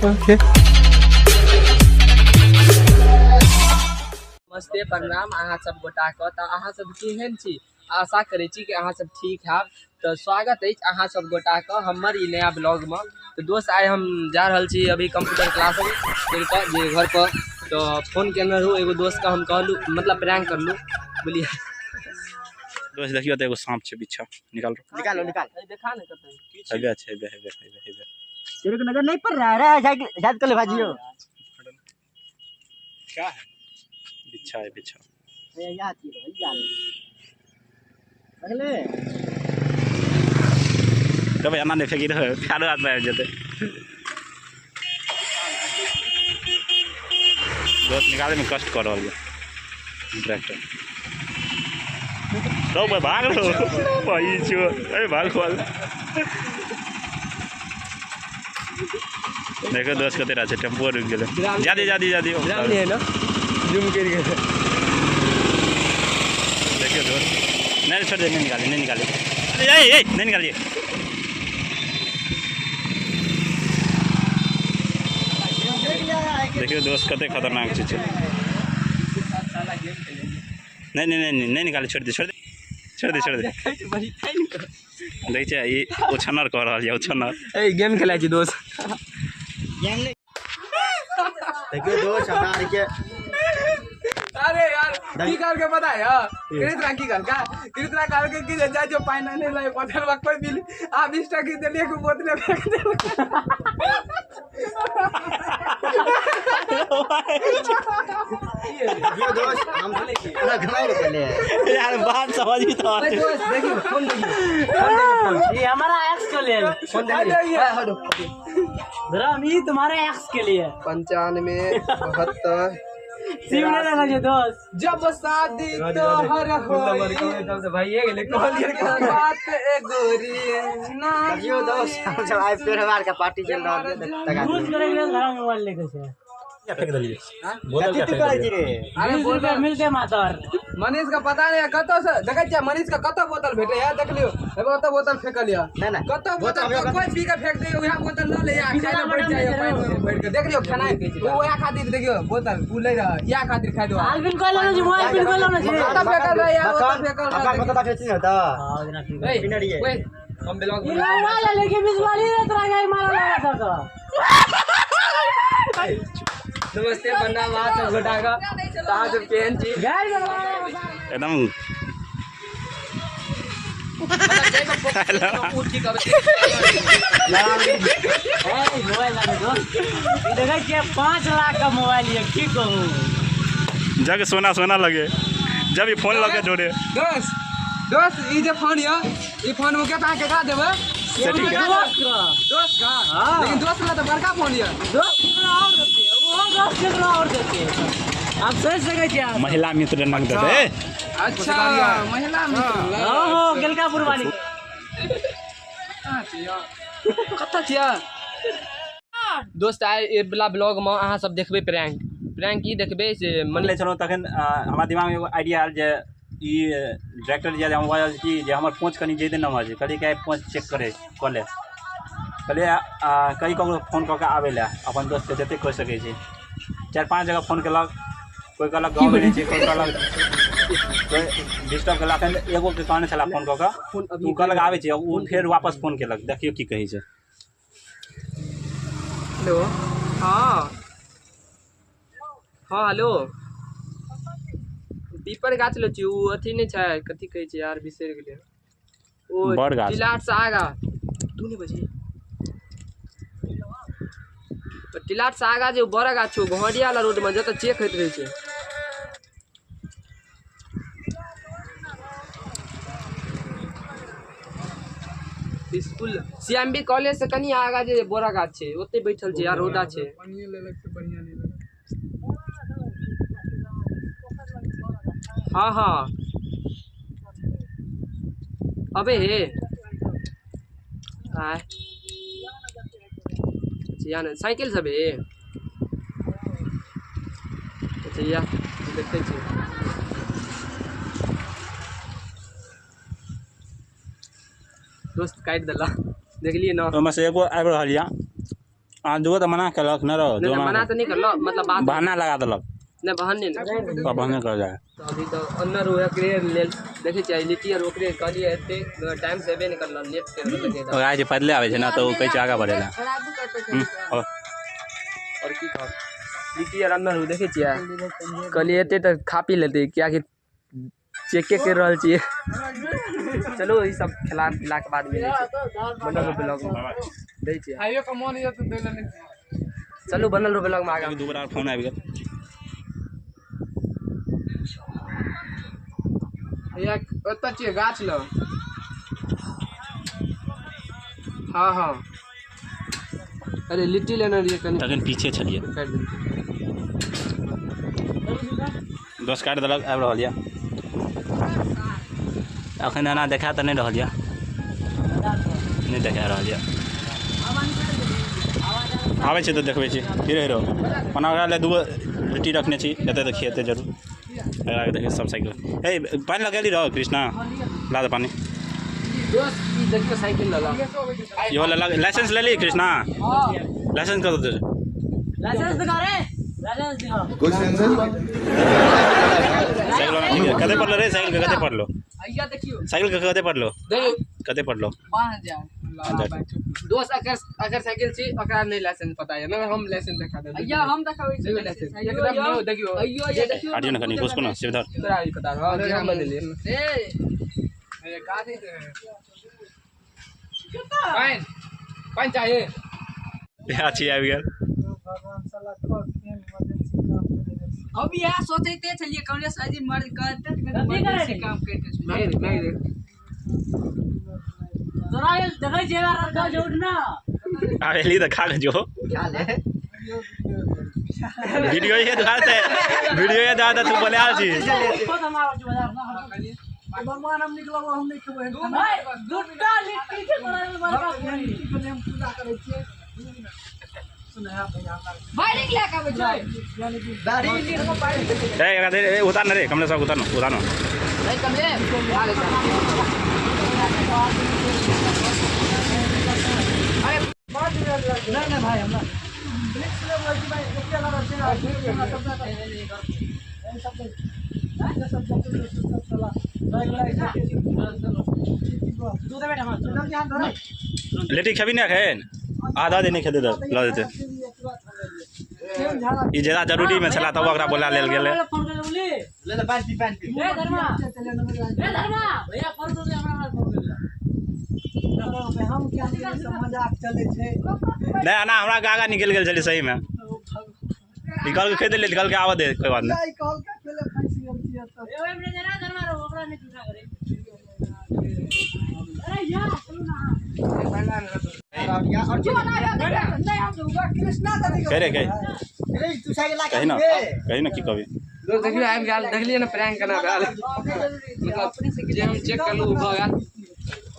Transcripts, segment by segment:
Okay नमस्ते प्रणाम अहाँ सब गोटा के। तो अहाँ सब केहन छी? आशा करै छी कि अहाँ सब ठीक हैब। तो स्वागत है अहाँ सब गोटा के हमर ई नया ब्लॉग में। तो दोस्त आइ हम जा रहल छी अभी कंप्यूटर क्लास जे घर पर। तो फोन केने रहूँ एगो दोस्त का, हम कहलू मतलब प्रैंक करलू। बोलिए दोस्त देखियो तो एगो सांप छे बिच्छा निकाल निकालो निकाल देखा ना कतई हेबे छे हेबे तेरे को नजर नहीं पड़ रहा है? शायद कल भाजियो क्या है? बिच्छा है बिच्छा। ये यहाँ थी यार अगले तब एना नहीं फेंकी रहे प्यारो हाथ में आ जते। दोस्त निकाले में कष्ट कर रहा है ट्रैक्टर। तो मैं भाग रहा हूँ भाई जो अरे भाग खोल। देखो दोस्त कते रहा टेम्पो रुक गेले। जादी है ना जूम कर के देखियो दोस्त नहीं छोड़ दे, नहीं निकाले नहीं निकालिए। देखियो दोस्त कते खतरनाक चीज है। नहीं निकाले, छोड़ दे। देखिए ये उछनर कर रहा है उछनर। ए गेम खेला छी दोस्त। देखिए दोस्त हमारे के अरे यार की करके पता है कृष्णा की करका कृष्णा करके की जा जो पानी नहीं लाए पत्थर वक्त कोई बिल आप 20 टका दे लिए को बोतल फेंक दे। ये दोस्त हम पूरा घुमाए पहले यार बात समझ ही तो दोस्त देखिए फोन देखिए ये हमारा एक्स के लिए फोन देखिए हटो जरा ये तुम्हारे एक्स के लिए 95 72 सिमने लगे दोस्त जब शादी तो हर हो भाई ये ले कॉलियर का बात ए गोरी ना देखियो दोस्त हम सब आज फिर हमारे का पार्टी चल रहा है यूज करेंगे घर मोबाइल लेके से क्या फेंक दिए बोल क्या फेंक दिए? अरे बोल रहे मिलते मातर मनीष का पता नहीं कतो से देखै छ मनीष का कतो बोतल भेटे है देख लियो एगो तो बोतल फेंक लिया ना कतो बोतल कोई पी के फेंक दे वहां बोतल न ले आ खाए बैठ जाए पानी में बैठ के देख लियो खाना वो या खातिर देखियो बोतल फूल रहा या खातिर खाइ दो आलबिन कोइ लेना जी मोबाइल बिन कोइ लेना जी कतो फेंकल रहा या वो फेंकल रहा आपका पता कैसे होता ए बिनड़िए ओए हम ब्लॉग बना वाला लेके बिजवाली रे तोरा गाय मारा लगा था। नमस्ते बन्ना बात गोटा का कहां सब केहन छी एकदम मोबाइल लगा दो देखै के 5 लाख का मोबाइल है की कहूं जग सोना लगे जब ये फोन लगे जोड़े। दोस्त ई जे फोन है ई फोन में केता के का देबे दोस्त का लेकिन दोस्त ला तो बड़का फोन है दोस्त और देते आप सोच सके छी महिला मित्र नग देते। अच्छा महिला मित्र ओहो गलकापुर वाली कत्ता छिया दोस्त आइ ए वाला ब्लॉग में अहाँ सब देखबे प्रैंक की देखबे से मन ले चलो तखन हमरा दिमाग में एगो आइडिया आयल जे ई डायरेक्टर जे मोबाइल की जे हमर पहुंच कनी जे दिन न माजे कहली के पहुंच चेक करे कॉले कहलिए कई ककरो फोन कऽ के आबे ला अपन दोस्त के जते कह सकै छी। 4-5 जगह फोन केलक, कोई कहलक गाँव में नहीं छै, कोई कहलक कोई डिस्टर्ब केलक। एगो के कहने छला फोन कऽ के तू कहलक आबै छै उ फेर वापस फोन केलक। देखियो की कहै छै। हेलो हाँ हेलो पीपर गाछ लो छी उ अथी नहीं छै कथी कहै छै यार बिसर गेलिए बड़ ओ गाछ टिलाट से आगा तू नहीं बजी टिलाट से आगा जे बड़ा गाछ छौ घोड़िया वाला रोड में जत चेक होइत रहे छै। स्कूल सीएमबी कॉलेज से कनी आगा जे बोरा गाछ छै ओते बैठल छै यार रोदा छै। हाँ अबे हे आय यार साइकिल सब है अच्छा या देखते छी दोस्त काट दिला देख लिए ना तो में से एगो आबि रहल या हाँ दुगो तो मना कलक न रहो नहीं, जो मना तो नहीं करलो, मतलब बात बहाना लगा देलक नहीं बहन नहीं तो बहाने कर जाए तो अभी तो अंदर ओकरे लेल देखै छियै लिट्टी और ओकरे कहलिए एते टाइम से एबे नहीं करलो, लेट कर देलकै और आज पैदले आवे छै ना तो कहीं से आगा बढ़ेला और की कहब लिट्टी और अंदर देखै छियै कहलिए एते तो खा पी लेते क्या कि चेके कर रहल छियै। चलो ई सब खिला पिला के बाद मिलै छै बनल ब्लॉग में दै छियै आइयो के मन ये तो देले नहीं। चलो बनल ब्लॉग में आगा दू बार फोन आबि गेल या ओतऽ छियै गाछ लग। हाँ हाँ अरे लिट्टी लेना रहिए कनी तखन पीछे छलिए काट देलकै 10 काट देलक आबि रहल यऽ अखन एना देखा तऽ नहीं रहल यऽ नहीं देखा रहल यऽ आबै छै तऽ देखबै छी फिर हेरो ओना ओकरा लेल दूगो लिट्टी रखने छी एतऽ तऽ खिएतै जरूर एकरा देखिए सब साइकिल हे पानी लगेली रहो कृष्णा ला दे पानी दोस्त ई देखियो साइकिल लगा इहो लाइसेंस ले ली कृष्णा लाइसेंस कर दे लाइसेंस दिखा रे लाइसेंस दिखा साइकिल कते पड़लो रे साइकिल के कते पड़लो आइया देखियो साइकिल के कते पड़लो देखियो कते पड़लो 5000 दोस्त अगर साइकिल छी ओकरा नहीं लाइसेंस पता है ना हम लाइसेंस दिखा दे अइया हम दिखाबै छी लाइसेंस एकदम नो देखियो अइयो ये देखियो आडियो न कनी उसको ना शिवधर तोरा ई पता हां कि हम बदलिए ए गाड़ी दे पाइन चाहिए अच्छी आबि गेल अब यह सोचते चलिए कौन साजी मर्द करते काम करते नहीं जरा ये जगह जेवा रखा जोड़ ना आवेली तो खा जो क्या ले वीडियो ये दिखाते तू बोले आ छी खुद हमारा जो बाजार ना भगवान हम निकला हम नहीं खेबे दुटा लिट्टी के बड़ा हम पूजा करे छिए भाई निकला का बच्चा दाढ़ी ए उतार रे कमले सब उतार ना नहीं कमले नहीं भाई हमरा ब्रिक्स ले बोल भाई ओके लगा से लेटी खबी ना खेन आधा दिन खेते तो ला देते ई ज्यादा जरूरी में छला तब ओकरा बोला लेल गेले फोन कर बोली ले ले पानी पी ए धर्मा भैया फोन कर हमरा फोन कर हम क्या मजाक चले छे नहीं ना हमरा गागा निकल गेल छली सही में निकल के खेते ले निकल के आवा दे कोई बात नहीं कॉल का पहले फंस गेल छिए तो ए ओए जरा धर्मा रो ओकरा नहीं पूछा करे अरे यार चलो ना करे कही तू साइकिल ला कही ना की कभी दोस्त देखियो आबि गेल देखलिए ना प्रैंक करना भेल मतलब जे हम चेक करलू भ गेल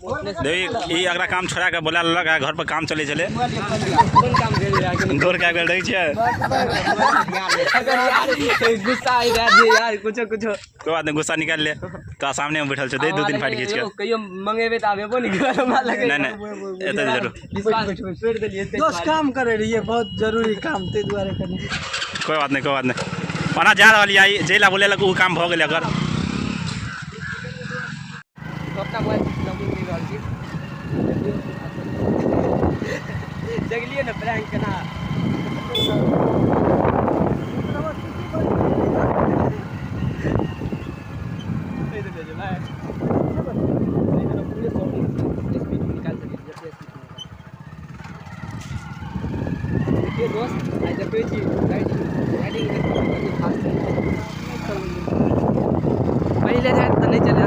देखी ई अगला काम छोड़ा के बोला लग घर पर काम चले चले कोन काम भेल यार दौड़ के आबि गेल रहै छै अगर यार गुस्सा आई जाए यार कुछो कोई बात नहीं गुस्सा निकाल ले तो सामने में बैठल छै दे 2 दिन फाइट खींच के कहियो मंगेबे त आबेबो नहीं कर हमरा लगे नहीं एते जरूर विश्वास छोड़ देलिए दोस्त काम करे रहिए बहुत जरूरी काम ते दुआरे करनी कोई बात नहीं ओना जा रहल आई जेला बोले लग उ काम भ गेल अगर अपना मोबाइल नंबर मिल रहल छी देखलिए ना प्रैंक केना दोस्त आज देखै छी राइडिंग फास्ट पहले जाए तो नहीं चले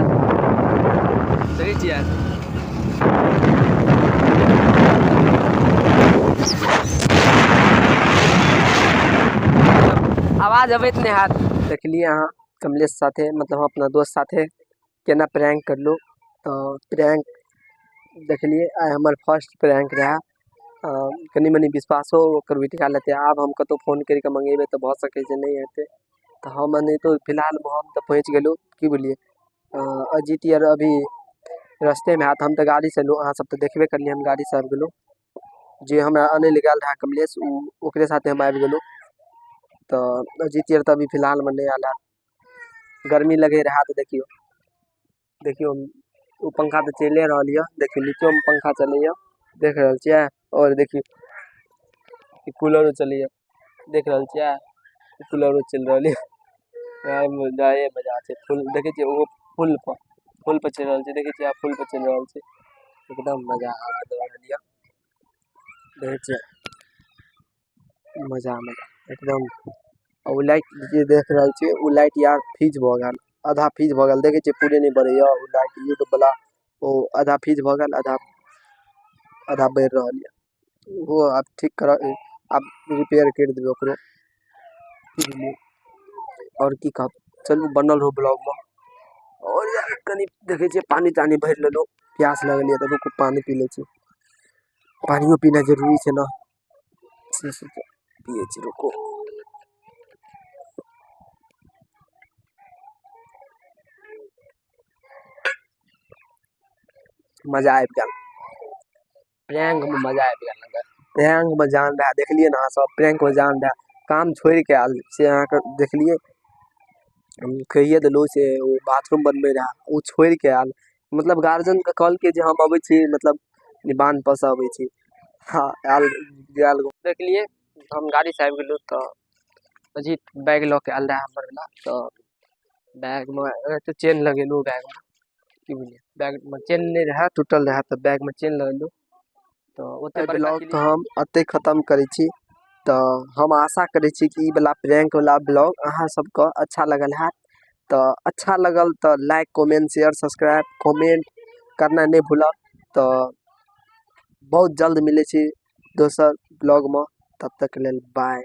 देखै छी यार आवाज अबैत नहीं हाथ देखलिए अहाँ कमलेश साथे मतलब अपना दोस्त साथे केना प्रैंक करलू तो प्रैंक देखलिए आइ हमर फर्स्ट प्रैंक रहा कनी मनी विश्वासो ओकर उठा लेते आब हम कतौ फोन करके मंगेबे तो भऽ सकै छै नहीं हेतै तो हम नहीं तो फिलहाल हम तो पहुँच गेलू की बोलिए अजीत यार अभी रास्ते में हाथ हम तो गाड़ी से लू अहाँ सब तो देखबे करलिए हम गाड़ी से आबि गेलू जे हमरा आने ले गेल रहा कमलेश ओकरे साथे हम आबि गेलहुँ तो जीतियर तो अभी फिलहाल में नहीं आला गर्मी लगे रहा तो देखियो वो पंखा तो चले रहा देखियो नीचो में पंखा चले देख रहा छियै और देखियो कूलर चले देख रहा छियै कूलर चल रहा है मजा छै फुल देखे छियै वो फुल पर चल रहा है देखे छियै फुल पर चल रहा है एकदम मजा आ रहा देखे छियै मजा एकदम और लाइट जे देख रहा छे वो लाइट यार फ्यूज भ गेल आधा फ्यूज भ गेल देखे छे पूरे नहीं बढ़िया वो लाइट यूट्यूब वाला वो आधा फ्यूज भ गेल आधा बढ़ रहा है वो आप ठीक कर आप रिपेयर कर देबे ओकरो और की कह चलू बनल रहो ब्लॉग में और यार कनी देखे छे पानी तानी भर लेलो प्यास लगल है तो रुको पानी पी ले छी पानियो पीना जरूरी छे ना पिए छी रुको मजा आबि गेल प्रैंक में मजा आबि गेल प्रैंक में जान रहा देखलिए ना सब प्रैंक में जान रहा काम छोड़ के आल से अहाँ के देखलिए हम कहिए दिलो से वो बाथरूम बनबे रहा वो छोड़ के आल मतलब गार्जियन के कॉल के जे हम अबै छी मतलब निबान पर से अबै छी हां आल गेल देखलिए हम गाड़ी से आबि गेलु तो अजीत बैग ल के आल रहा हमर वाला तो बैग में तो चेन लगेलु बैग में की बुझलिए बैग में चेन नहीं रहा टूटल रहा तो बैग में चेन लगेलु तो ओते ब्लॉग तो हम अते खत्म करै छी तो हम आशा करै छी कि ई वाला प्रैंक वाला ब्लॉग अहाँ सबको अच्छा लगल है तो अच्छा लगल तो like comment share subscribe comment करना नहीं भूलब तो बहुत जल्द मिले छी दोसर ब्लॉग में तब तक लेल बाय।